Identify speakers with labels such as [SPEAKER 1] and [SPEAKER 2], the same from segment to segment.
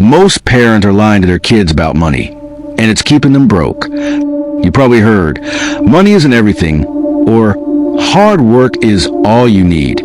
[SPEAKER 1] Most parents are lying to their kids about money, and it's keeping them broke. You probably heard, money isn't everything, or hard work is all you need.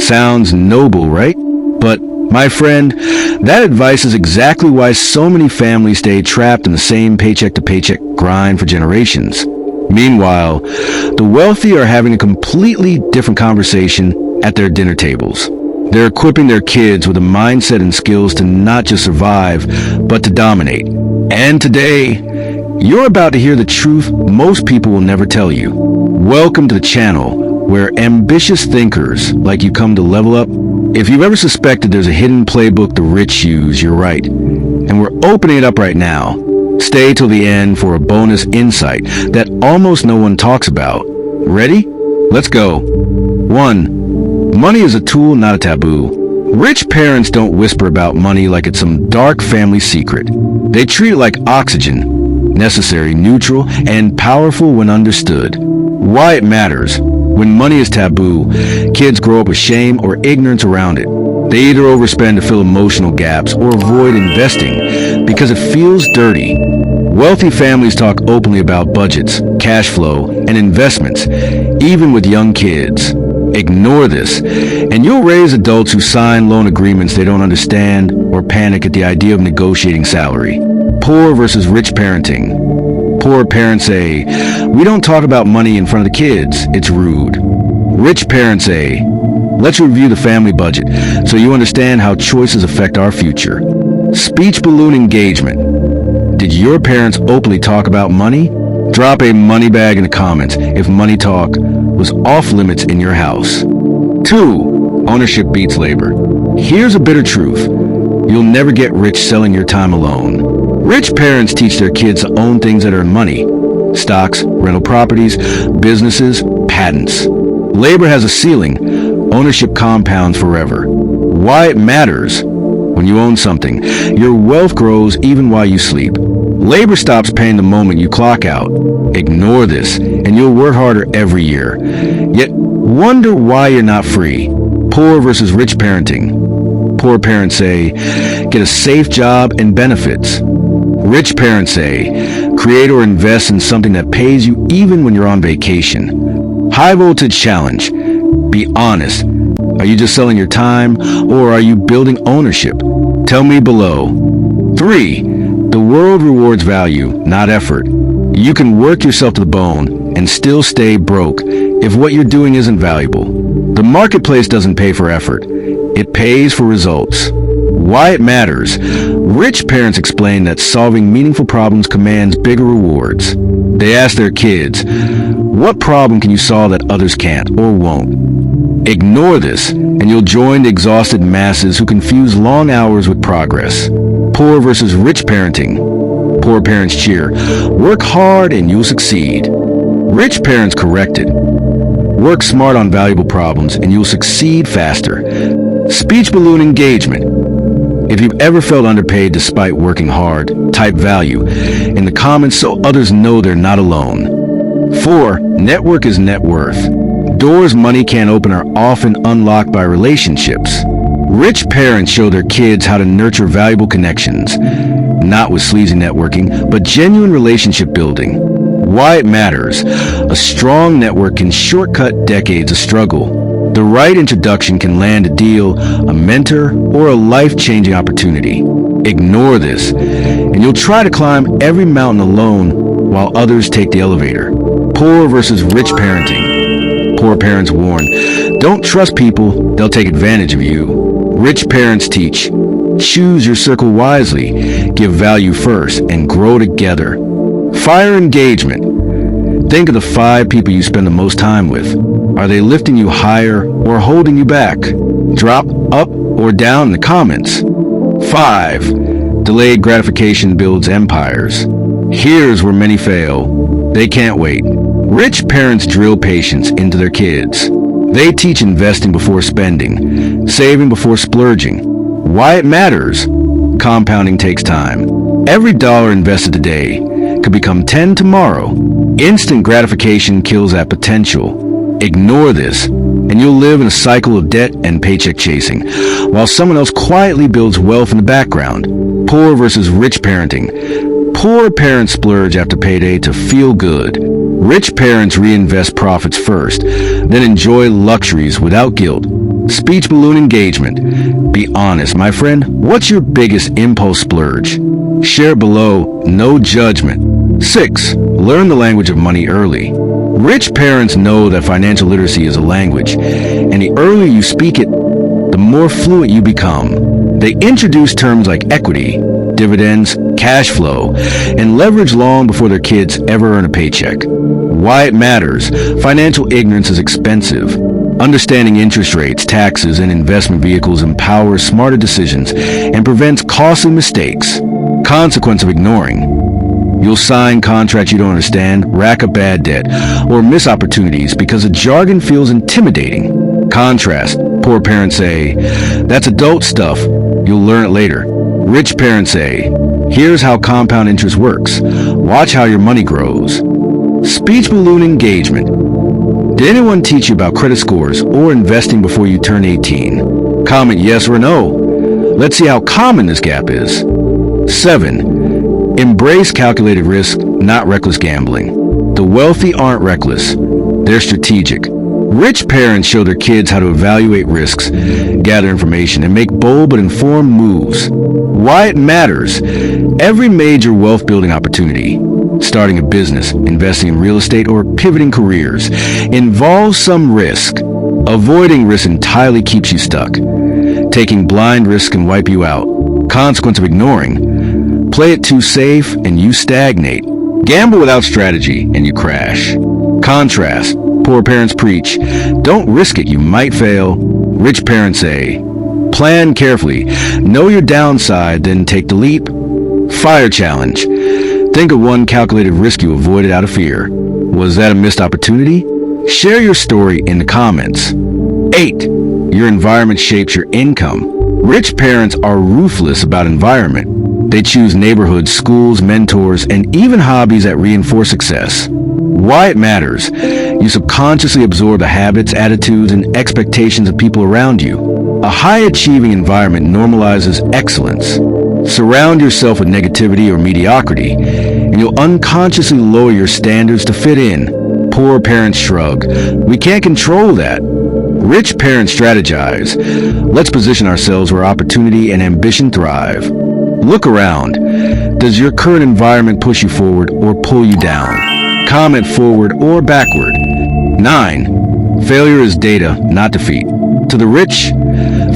[SPEAKER 1] Sounds noble, right? But, my friend, that advice is exactly why so many families stay trapped in the same paycheck-to-paycheck grind for generations. Meanwhile, the wealthy are having a completely different conversation at their dinner tables. They're equipping their kids with a mindset and skills to not just survive, but to dominate. And today, you're about to hear the truth most people will never tell you. Welcome to the channel where ambitious thinkers like you come to level up. If you've ever suspected there's a hidden playbook the rich use, you're right. And we're opening it up right now. Stay till the end for a bonus insight that almost no one talks about. Ready? Let's go. 1. Money is a tool, not a taboo. Rich parents don't whisper about money like it's some dark family secret. They treat it like oxygen, necessary, neutral, and powerful when understood. Why it matters. When money is taboo, kids grow up with shame or ignorance around it. They either overspend to fill emotional gaps or avoid investing because it feels dirty. Wealthy families talk openly about budgets, cash flow, and investments, even with young kids. Ignore this, and you'll raise adults who sign loan agreements they don't understand or panic at the idea of negotiating salary. Poor versus rich parenting. Poor parents say, "We don't talk about money in front of the kids, it's rude." Rich parents say, "Let's review the family budget so you understand how choices affect our future." Speech balloon engagement. Did your parents openly talk about money? Drop a money bag in the comments if money talk was off limits in your house. 2. Ownership beats labor. Here's a bitter truth. You'll never get rich selling your time alone. Rich parents teach their kids to own things that earn money. Stocks, rental properties, businesses, patents. Labor has a ceiling. Ownership compounds forever. Why it matters. When you own something, your wealth grows even while you sleep. Labor stops paying the moment you clock out. Ignore this, and you'll work harder every year. Yet, wonder why you're not free. Poor versus rich parenting. Poor parents say, get a safe job and benefits. Rich parents say, create or invest in something that pays you even when you're on vacation. High voltage challenge. Be honest. Are you just selling your time, or are you building ownership? Tell me below. 3. The world rewards value, not effort. You can work yourself to the bone and still stay broke if what you're doing isn't valuable. The marketplace doesn't pay for effort. It pays for results. Why it matters. Rich parents explain that solving meaningful problems commands bigger rewards. They ask their kids, what problem can you solve that others can't or won't? Ignore this, and you'll join the exhausted masses who confuse long hours with progress. Poor versus rich parenting. Poor parents cheer, work hard and you'll succeed. Rich parents correct it. Work smart on valuable problems and you'll succeed faster. Speech balloon engagement. If you've ever felt underpaid despite working hard, type value in the comments so others know they're not alone. 4. Network is net worth. Doors money can't open are often unlocked by relationships. Rich parents show their kids how to nurture valuable connections, not with sleazy networking, but genuine relationship building. Why it matters. A strong network can shortcut decades of struggle. The right introduction can land a deal, a mentor, or a life-changing opportunity. Ignore this, and you'll try to climb every mountain alone while others take the elevator. Poor versus rich parenting. Poor parents warn, don't trust people, they'll take advantage of you. Rich parents teach, choose your circle wisely, give value first, and grow together. Fire engagement. Think of the 5 people you spend the most time with. Are they lifting you higher or holding you back? Drop up or down in the comments. 5. Delayed gratification builds empires. Here's where many fail. They can't wait. Rich parents drill patience into their kids. They teach investing before spending, saving before splurging. Why it matters. Compounding takes time. Every dollar invested today could become 10 tomorrow. Instant gratification kills that potential. Ignore this, and you'll live in a cycle of debt and paycheck chasing, while someone else quietly builds wealth in the background. Poor versus rich parenting. Poor parents splurge after payday to feel good. Rich parents reinvest profits first, then enjoy luxuries without guilt. Speech balloon engagement. Be honest, my friend, what's your biggest impulse splurge? Share below, no judgment. 6. Learn the language of money early. Rich parents know that financial literacy is a language, and the earlier you speak it, the more fluent you become. They introduce terms like equity, dividends, cash flow, and leverage long before their kids ever earn a paycheck. Why it matters. Financial ignorance is expensive. Understanding interest rates, taxes, and investment vehicles empowers smarter decisions and prevents costly mistakes. Consequence of ignoring. You'll sign contracts you don't understand, rack up bad debt, or miss opportunities because the jargon feels intimidating. Contrast. Poor parents say, "That's adult stuff. You'll learn it later." Rich parents say, "Here's how compound interest works. Watch how your money grows." Speech balloon engagement. Did anyone teach you about credit scores or investing before you turn 18? Comment yes or no. Let's see how common this gap is. 7. Embrace calculated risk, not reckless gambling. The wealthy aren't reckless. They're strategic. Rich parents show their kids how to evaluate risks, gather information, and make bold but informed moves. Why it matters. Every major wealth-building opportunity, starting a business, investing in real estate, or pivoting careers, involves some risk. Avoiding risk entirely keeps you stuck. Taking blind risks can wipe you out. Consequence of ignoring. Play it too safe and you stagnate. Gamble without strategy and you crash. Contrast. Poor parents preach, "Don't risk it, you might fail." Rich parents say, "Plan carefully, know your downside, then take the leap." Fire challenge. Think of one calculated risk you avoided out of fear. Was that a missed opportunity? Share your story in the comments. 8. Your environment shapes your income. Rich parents are ruthless about environment. They choose neighborhoods, schools, mentors, and even hobbies that reinforce success. Why it matters. You subconsciously absorb the habits, attitudes, and expectations of people around you. A high-achieving environment normalizes excellence. Surround yourself with negativity or mediocrity, and you'll unconsciously lower your standards to fit in. Poor parents shrug. We can't control that. Rich parents strategize. Let's position ourselves where opportunity and ambition thrive. Look around. Does your current environment push you forward or pull you down? Comment forward or backward. 9. Failure is data, not defeat. To the rich,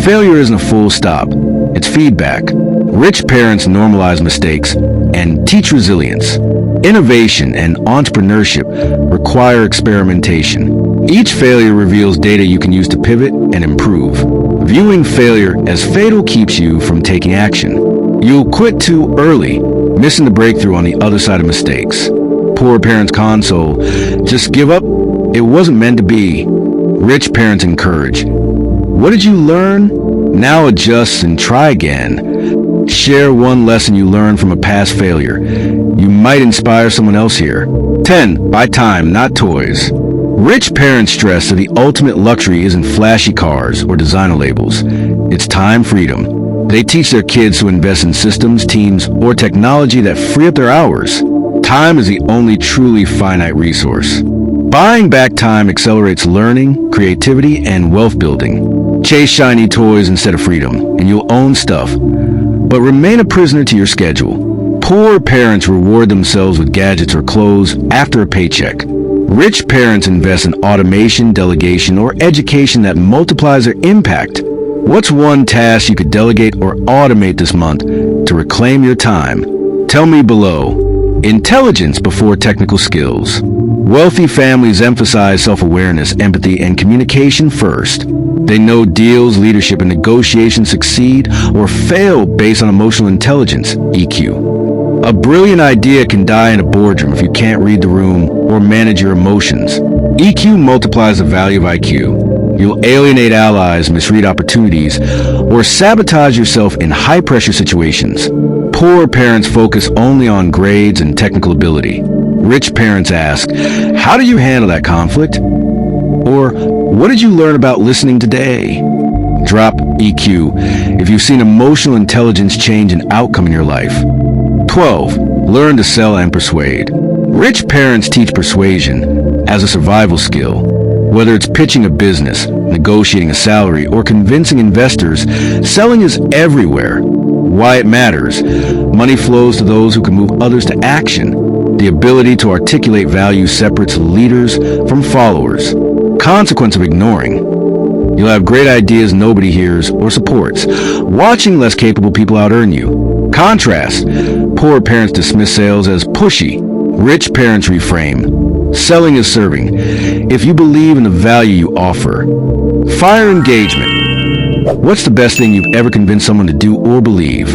[SPEAKER 1] failure isn't a full stop. It's feedback. Rich parents normalize mistakes and teach resilience. Innovation and entrepreneurship require experimentation. Each failure reveals data you can use to pivot and improve. Viewing failure as fatal keeps you from taking action. You'll quit too early, missing the breakthrough on the other side of mistakes. Poor parents console, "Just give up. It wasn't meant to be." Rich parents encourage, "What did you learn? Now adjust and try again." Share one lesson you learned from a past failure. You might inspire someone else here. 10. Buy time, not toys. Rich parents stress that the ultimate luxury isn't flashy cars or designer labels. It's time freedom. They teach their kids to invest in systems, teams, or technology that free up their hours. Time is the only truly finite resource. Buying back time accelerates learning, creativity, and wealth building. Chase shiny toys instead of freedom, and you'll own stuff. But remain a prisoner to your schedule. Poor parents reward themselves with gadgets or clothes after a paycheck. Rich parents invest in automation, delegation, or education that multiplies their impact. What's one task you could delegate or automate this month to reclaim your time? Tell me below. Intelligence before technical skills. Wealthy families emphasize self-awareness, empathy, and communication first. They know deals, leadership, and negotiation succeed or fail based on emotional intelligence, EQ. A brilliant idea can die in a boardroom if you can't read the room or manage your emotions. EQ multiplies the value of IQ. You'll alienate allies, misread opportunities, or sabotage yourself in high-pressure situations. Poor parents focus only on grades and technical ability. Rich parents ask, "How do you handle that conflict?" Or what did you learn about listening today? Drop EQ if you've seen emotional intelligence change an outcome in your life. 12. Learn to sell and persuade. Rich parents teach persuasion as a survival skill. Whether it's pitching a business, negotiating a salary, or convincing investors, selling is everywhere. Why it matters. Money flows to those who can move others to action. The ability to articulate value separates leaders from followers. Consequence of ignoring. You'll have great ideas nobody hears or supports. Watching less capable people out-earn you. Contrast. Poor parents dismiss sales as pushy. Rich parents reframe. Selling is serving. If you believe in the value you offer. Fire engagement. What's the best thing you've ever convinced someone to do or believe?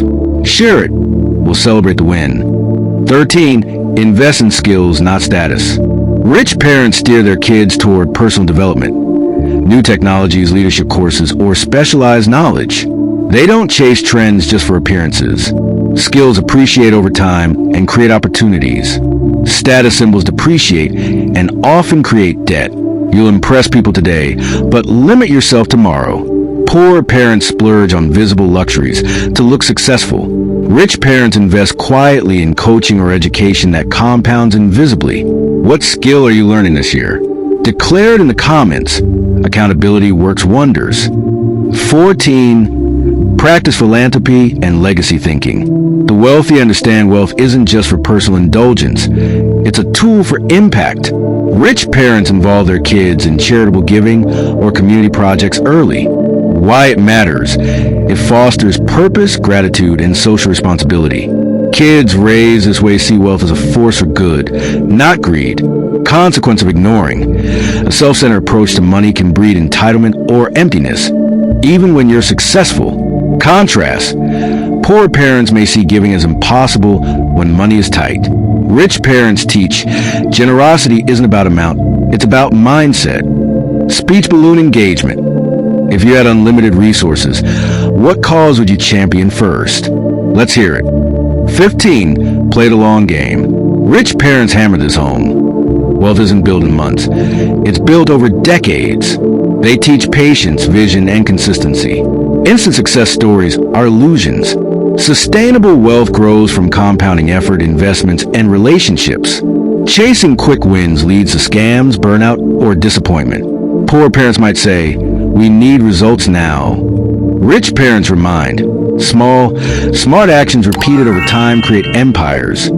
[SPEAKER 1] Share it. We'll celebrate the win. 13. Invest in skills, not status. Rich parents steer their kids toward personal development, new technologies, leadership courses, or specialized knowledge. They don't chase trends just for appearances. Skills appreciate over time and create opportunities. Status symbols depreciate and often create debt. You'll impress people today, but limit yourself tomorrow. Poor parents splurge on visible luxuries to look successful. Rich parents invest quietly in coaching or education that compounds invisibly. What skill are you learning this year? Declare it in the comments. Accountability works wonders. 14. Practice philanthropy and legacy thinking. The wealthy understand wealth isn't just for personal indulgence. It's a tool for impact. Rich parents involve their kids in charitable giving or community projects early. Why it matters. It fosters purpose, gratitude, and social responsibility. Kids raised this way see wealth as a force for good, not greed. Consequence of ignoring. A self-centered approach to money can breed entitlement or emptiness, even when you're successful. Contrast. Poor parents may see giving as impossible when money is tight. Rich parents teach generosity isn't about amount, it's about mindset. Speech balloon engagement. If you had unlimited resources, what cause would you champion first? Let's hear it. 15. Play the long game. Rich parents hammer this home. Wealth isn't built in months. It's built over decades. They teach patience, vision, and consistency. Instant success stories are illusions. Sustainable wealth grows from compounding effort, investments, and relationships. Chasing quick wins leads to scams, burnout, or disappointment. Poor parents might say, "We need results now." Rich parents remind, smart actions repeated over time create empires.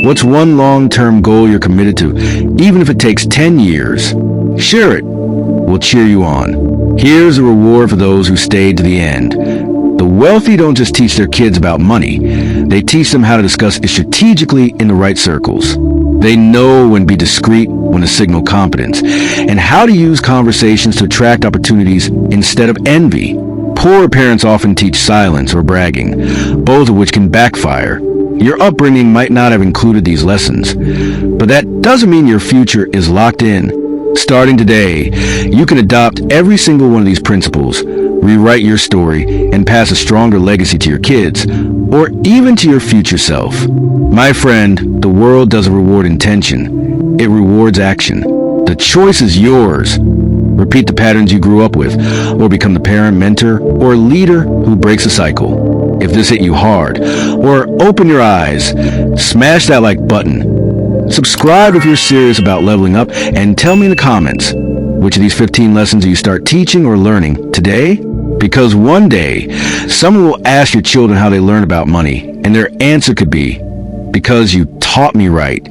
[SPEAKER 1] What's one long-term goal you're committed to, even if it takes 10 years? Share it. We'll cheer you on. Here's a reward for those who stayed to the end. The wealthy don't just teach their kids about money. They teach them how to discuss it strategically in the right circles. They know when to be discreet, when to signal competence, and how to use conversations to attract opportunities instead of envy. Poor parents often teach silence or bragging, both of which can backfire. Your upbringing might not have included these lessons, but that doesn't mean your future is locked in. Starting today, you can adopt every single one of these principles, rewrite your story, and pass a stronger legacy to your kids, or even to your future self. My friend, the world doesn't reward intention. It rewards action. The choice is yours. Repeat the patterns you grew up with, or become the parent, mentor, or leader who breaks the cycle. If this hit you hard, or open your eyes, smash that like button. Subscribe if you're serious about leveling up, and tell me in the comments, which of these 15 lessons do you start teaching or learning today? Because one day, someone will ask your children how they learn about money, and their answer could be, "Because you taught me right."